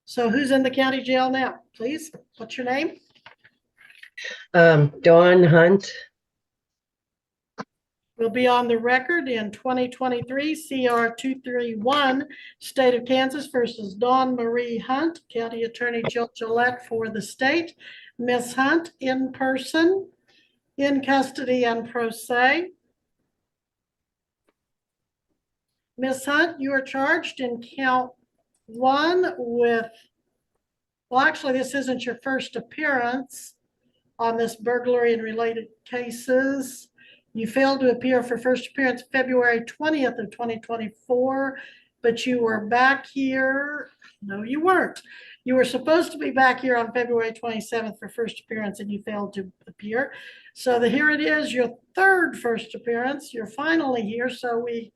So who's in the county jail now, please? What's your name? Dawn Hunt. Will be on the record in 2023 CR 231, State of Kansas versus Dawn Marie Hunt, County Attorney Jill Gillette for the state. Ms. Hunt, in person, in custody, and pro se. Ms. Hunt, you are charged in count one with, well, actually, this isn't your first appearance on this burglary and related cases. You failed to appear for first appearance February 20th of 2024, but you were back here. No, you weren't. You were supposed to be back here on February 27th for first appearance, and you failed to appear. So here it is, your third first appearance. You're finally here, so we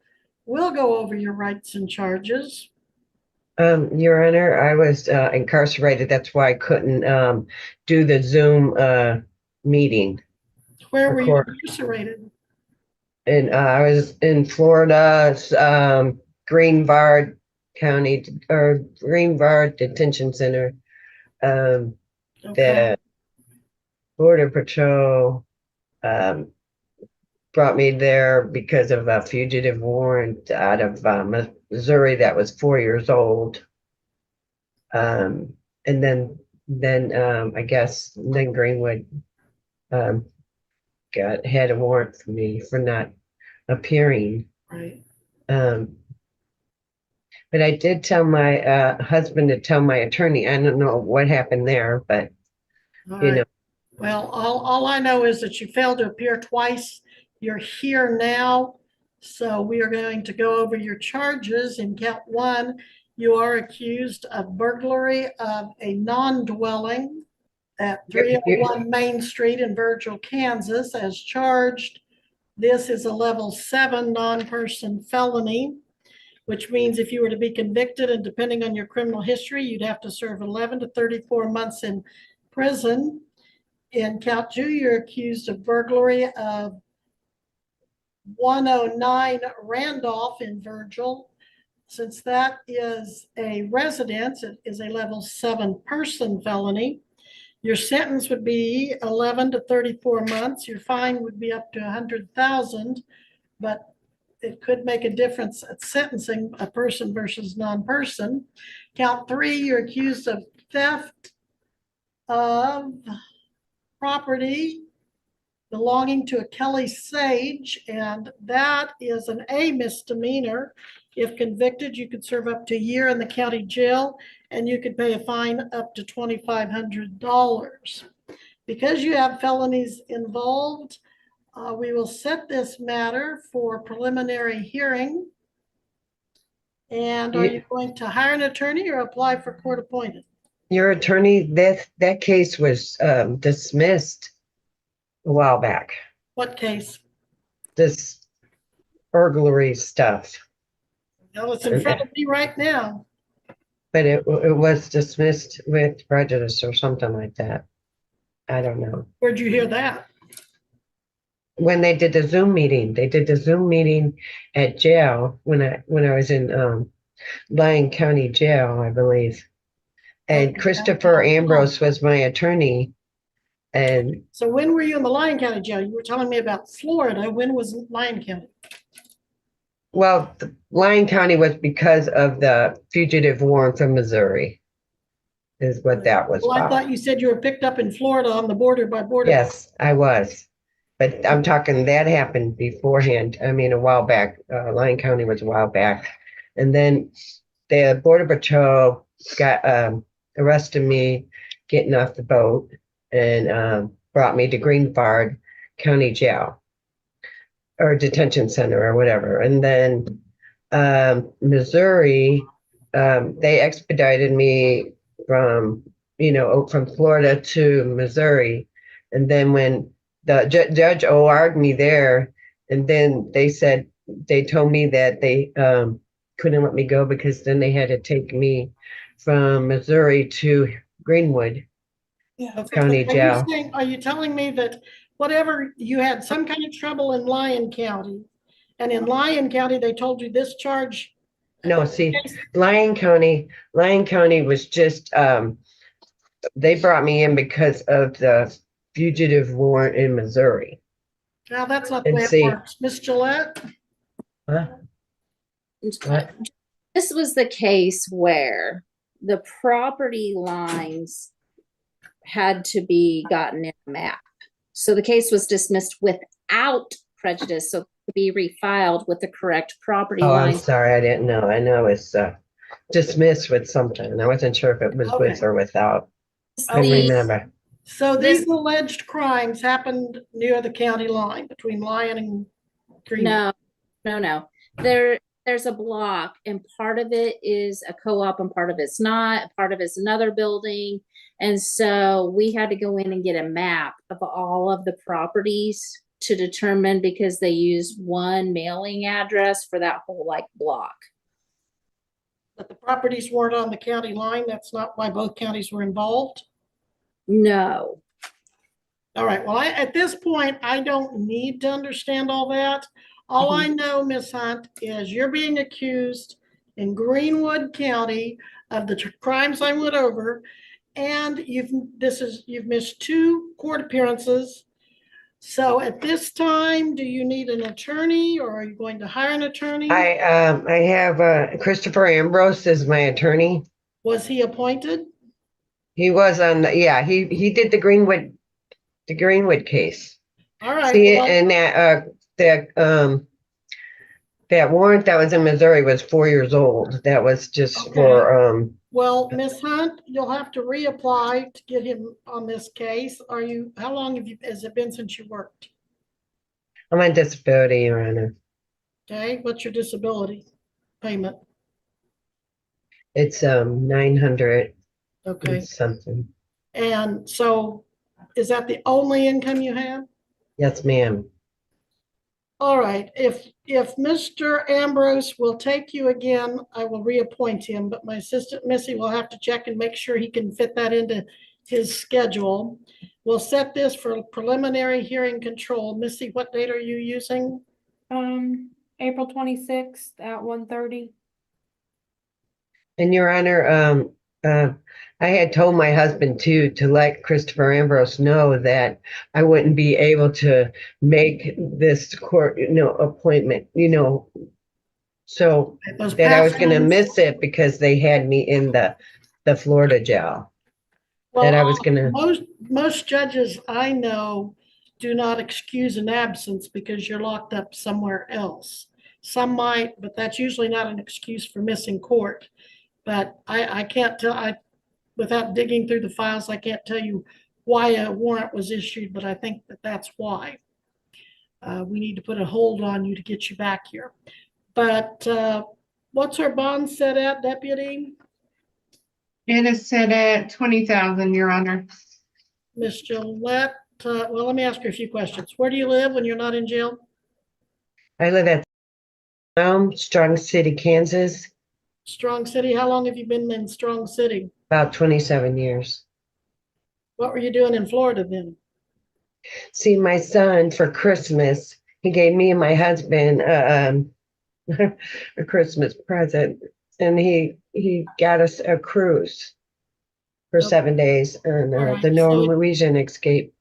will go over your rights and charges. Your Honor, I was incarcerated. That's why I couldn't do the Zoom meeting. Where were you incarcerated? And I was in Florida, Greenvard County or Greenvard Detention Center. Okay. The Border Patrol brought me there because of a fugitive warrant out of Missouri that was 4 years old. And then I guess then Greenwood had a warrant for me for not appearing. Right. But I did tell my husband to tell my attorney. I don't know what happened there, but you know. Well, all I know is that you failed to appear twice. You're here now, so we are going to go over your charges. In count one, you are accused of burglary of a non-dwelling at 301 Main Street in Virgil, Kansas, as charged. This is a level 7 non-person felony, which means if you were to be convicted and depending on your criminal history, you'd have to serve 11 to 34 months in prison. In count 2, you're accused of burglary of 109 Randolph in Virgil. Since that is a residence, it is a level 7 person felony. Your sentence would be 11 to 34 months. Your fine would be up to 100,000, but it could make a difference at sentencing a person versus non-person. Count 3, you're accused of theft of property belonging to a Kelly Sage, and that is an A misdemeanor. If convicted, you could serve up to a year in the county jail, and you could pay a fine up to $2,500. Because you have felonies involved, we will set this matter for preliminary hearing. And are you going to hire an attorney or apply for court appointed? Your attorney, that case was dismissed a while back. What case? This burglary stuff. No, it's in front of me right now. But it was dismissed with prejudice or something like that. I don't know. Where'd you hear that? When they did the Zoom meeting. They did the Zoom meeting at jail when I was in Lyon County Jail, I believe. And Christopher Ambrose was my attorney. And so when were you in the Lyon County Jail? You were telling me about Florida. When was Lyon County? Well, Lyon County was because of the fugitive warrant from Missouri, is what that was about. I thought you said you were picked up in Florida on the border by border. Yes, I was. But I'm talking that happened beforehand. I mean, a while back. Lyon County was a while back. And then the Border Patrol got arrested me getting off the boat and brought me to Greenvard County Jail or detention center or whatever. And then Missouri, they expedited me from Florida to Missouri. And then when the judge OR'd me there, and then they told me that they couldn't let me go because then they had to take me from Missouri to Greenwood County Jail. Are you telling me that whatever you had some kind of trouble in Lyon County, and in Lyon County they told you this charge No, see, Lyon County was just, they brought me in because of the fugitive warrant in Missouri. Now, that's not the And way it see, works. Miss Gillette? huh? What? This was the case where the property lines had to be gotten in a map. So the case was dismissed without prejudice, so it could be refiled with the correct property Oh, I'm lines. sorry, I didn't know. I know it's dismissed with something. I wasn't sure if it was with Okay. or without. I Okay. remember. So This- these alleged crimes happened near the county line between Lyon and Greenwood. No. There's a block, and part of it is a co-op and part of it's not. Part of it's another building. And so we had to go in and get a map of all of the properties to determine, because they use one mailing address for that whole like block. But the properties weren't on the county line. That's not why both counties were involved. No. All right, well, at this point, I don't need to understand all that. All I know, Miss Hunt, is you're being accused in Greenwood County of the crimes I went over, and you've missed 2 court appearances. So at this time, do you need an attorney, or are you going to hire an attorney? I have Christopher Ambrose as my attorney. Was he appointed? He was on he did the Greenwood case. All right. See, well, and that warrant that was in Missouri was 4 years old. That was just Okay. for Well, Miss Hunt, you'll have to reapply to get him on this case. How long has it been since you worked? I'm on disability, Your Honor. Okay, what's your disability payment? It's 900 Okay, and something. and so is that the only income you have? Yes, ma'am. All right, if Mr. Ambrose will take you again, I will reappoint him, but my assistant Missy will have to check and make sure he can fit that into his schedule. We'll set this for preliminary hearing control. Missy, what date are you using? April 26th at 1:30. And Your Honor, I had told my husband too to let Christopher Ambrose know that I wouldn't be able to make this court, appointment, so Those that I was past going to ones? miss it because they had me in the Florida jail. That I was going to. Most judges I know do not excuse an absence because you're locked up somewhere else. Some might, but that's usually not an excuse for missing court. But I can't tell, without digging through the files, I can't tell you why a warrant was issued, but I think that's why. We need to put a hold on you to get you back here. But what's our bond set at, Deputy? It is set at 20,000, Your Honor. Ms. Gillette, well, let me ask you a few questions. Where do you live when you're not in jail? I live at Strong City, Kansas, Strong City, how long have you been in Strong City? about 27 years. What were you doing in Florida then? See, my son for Christmas, he gave me and my husband a Christmas present, and he got us a cruise for Okay. 7 days on All right, the so- Norwegian Escape.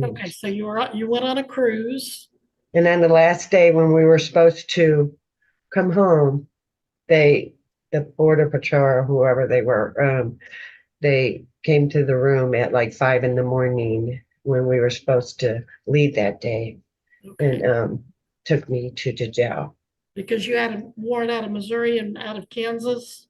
Okay, so you went on a cruise. And then the last day when we were supposed to come home, the border patrol or whoever they were, they came to the room at like 5 a.m. when we were supposed to leave that day, Okay, and took me to the jail because you had a warrant out of Missouri and out of Kansas.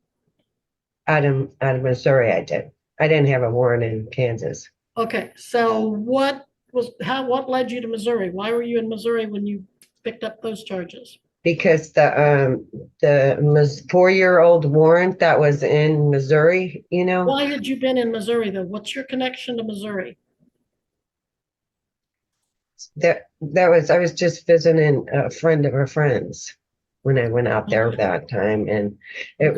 out of Missouri. I didn't have a warrant in Kansas Okay, so what led you to Missouri? Why were you in Missouri when you picked up those charges? because the 4-year-old warrant that was in Missouri, Why had you been in Missouri though? What's your connection to Missouri? I was just visiting a friend of a friend's when I went out there that time, and it Okay.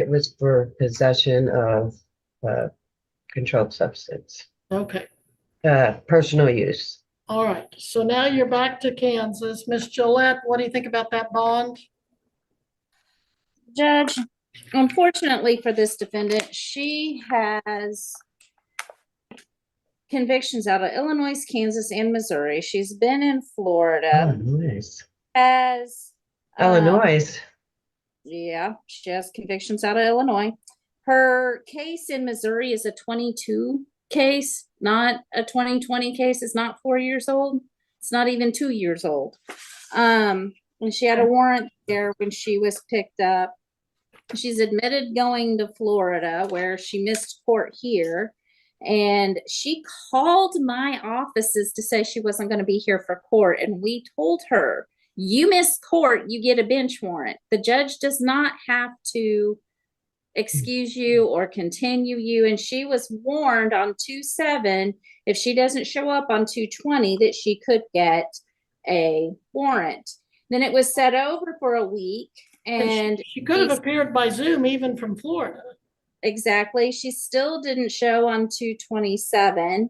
was for possession of controlled substance, Okay, personal use. All right, so now you're back to Kansas. Miss Gillette, what do you think about that bond? Judge, unfortunately for this defendant, she has convictions out of Illinois, Kansas, and Missouri. She's been in Oh, Florida, nice. has Illinois. yeah, she has convictions out of Illinois. Her case in Missouri is a 22 case, not a 2020 case. It's not 4 years old. It's not even 2 years old. And she had a warrant there when she was picked up. She's admitted going to Florida where she missed court here. And she called my offices to say she wasn't going to be here for court. And we told her, you miss court, you get a bench warrant. The judge does not have to excuse you or continue you. And she was warned on 2/7 if she doesn't show up on 2/20 that she could get a warrant. Then it was set over for a week. And she could have appeared by Zoom even from Florida. exactly. She still didn't show on 2/27.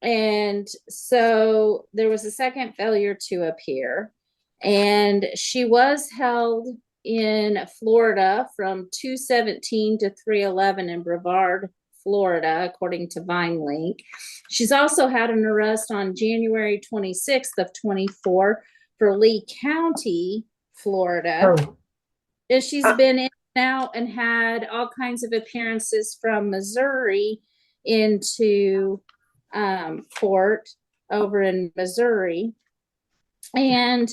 And so there was a second failure to appear. And she was held in Florida from 2/17 to 3/11 in Brevard, Florida, according to VineLink. She's also had an arrest on January 26th of 24 for Lee County, Florida. Oh, And she's been in and out and had all kinds of appearances from Missouri into court over in Missouri. And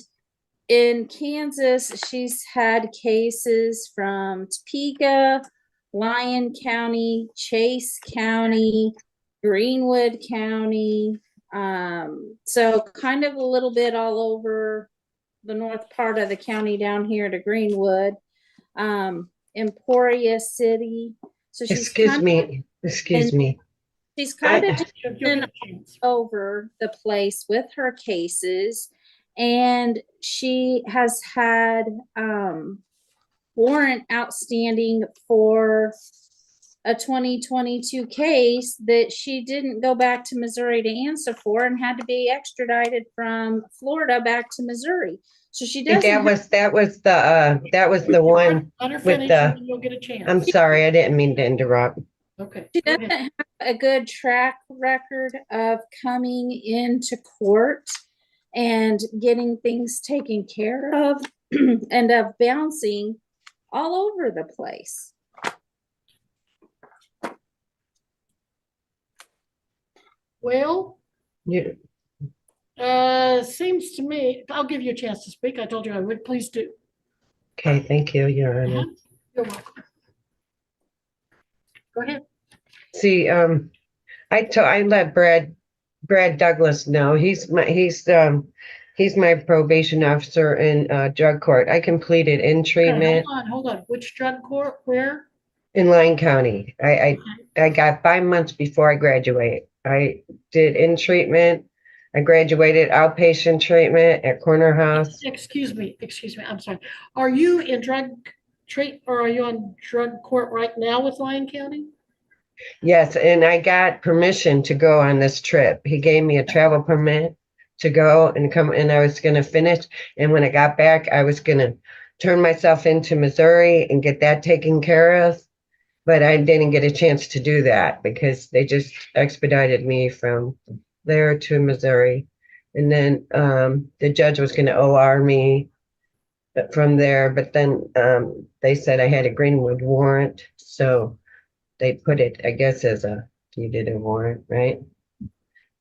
in Kansas, she's had cases from Topeka, Lyon County, Chase County, Greenwood County. So kind of a little bit all over the north part of the county down here to Greenwood, Emporia City. So she's excuse me. She's kind of You'll just get been a chance. over the place with her cases, and she has had warrant outstanding for a 2022 case that she didn't go back to Missouri to answer for and had to be extradited from Florida back to Missouri. So she doesn't That was the one. Let her with finish the- and you'll get a chance. I'm sorry, I didn't mean to interrupt. Okay. She go doesn't ahead. have a good track record of coming into court and getting things taken care of and of bouncing all over the place. Well, You, seems to me, I'll give you a chance to speak. I told you I would. Please do. okay, thank you, Your Honor. Uh-huh. You're welcome. Go ahead. See, I let Brad Douglas know. He's my probation officer in drug court. I completed in Okay, treatment hold on. Which drug court? Where? in Lyon County. I got 5 months before I graduate. I did in treatment. I graduated outpatient treatment at Corner House. Excuse me. I'm sorry. Are you in drug treat or are you on drug court right now with Lyon County? Yes, and I got permission to go on this trip. He gave me a travel permit to go and come, and I was going to finish. And when I got back, I was going to turn myself into Missouri and get that taken care of. But I didn't get a chance to do that because they just expedited me from there to Missouri. And then the judge was going to OR me from there, but then they said I had a Greenwood warrant. So they put it, I guess, as you did a warrant, right?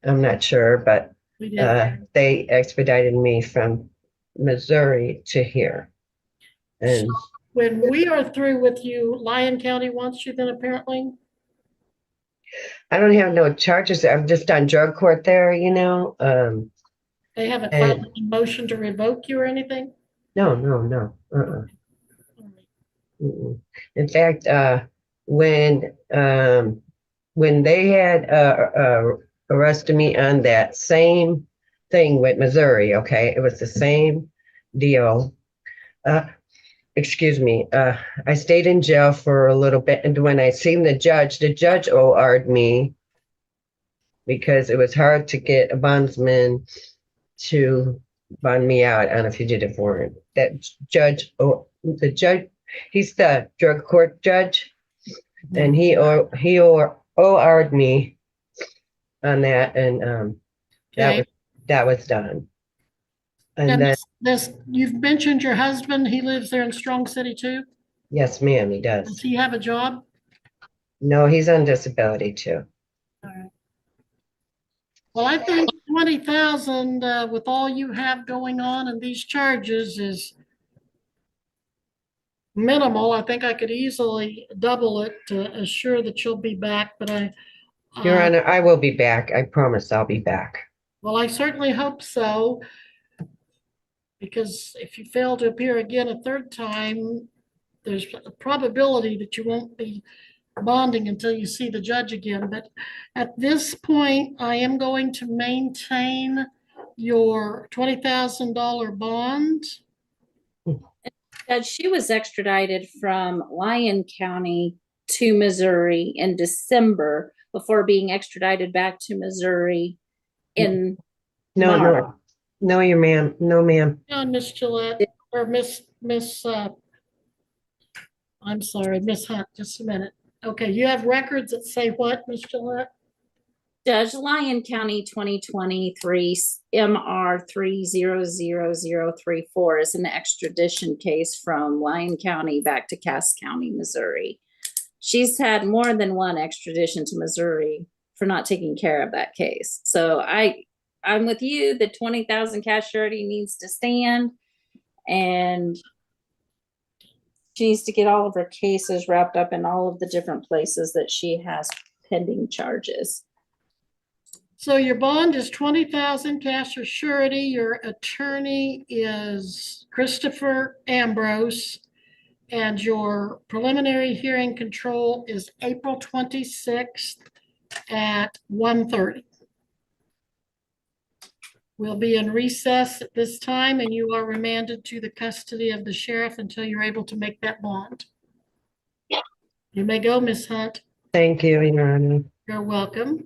I'm not sure, but We did. they expedited me from Missouri to here. And When we are through with you, Lyon County wants you then apparently? I don't have no charges. I'm just on drug court there, you know. They haven't And- filed a motion to revoke you or anything? No. Mm-mm. In fact, when they had arrested me on that same thing with Missouri, okay, it was the same deal. Excuse me. I stayed in jail for a little bit, and when I seen the judge OR'd me because it was hard to get a bondsman to bond me out on a fugitive warrant. That judge, the judge, he's the drug court judge, and he OR'd me on that, and Okay. that was done. And And then, you've mentioned your husband, he lives there in Strong City too? yes, ma'am, he Does does. he have a job? No, he's on disability too. All right. Well, I think 20,000, with all you have going on and these charges is minimal. I think I could easily double it to assure that you'll be back, but Your uh, Honor, I will be back. I promise I'll be back. well, I certainly hope so. Because if you fail to appear again a third time, there's a probability that you won't be bonding until you see the judge again. But at this point, I am going to maintain your $20,000 bond. Judge, she was extradited from Lyon County to Missouri in December before being extradited back to Missouri in No, March. no, your ma'am. No, ma'am. Miss Gillette, or I'm sorry, Miss Hunt, just a minute. Okay, you have records that say what, Miss Gillette? Judge, Lyon County 2023 MR 300034 is an extradition case from Lyon County back to Cass County, Missouri. She's had more than one extradition to Missouri for not taking care of that case. So I'm with you. The 20,000 cash surety needs to stand, and she needs to get all of her cases wrapped up in all of the different places that she has pending charges. So your bond is 20,000 cash or surety. Your attorney is Christopher Ambrose. And your preliminary hearing control is April 26th at 1:30. We'll be in recess at this time, and you are remanded to the custody of the sheriff until you're able to make that bond. You may go, Miss Hunt. Thank you, Your Honor. You're welcome.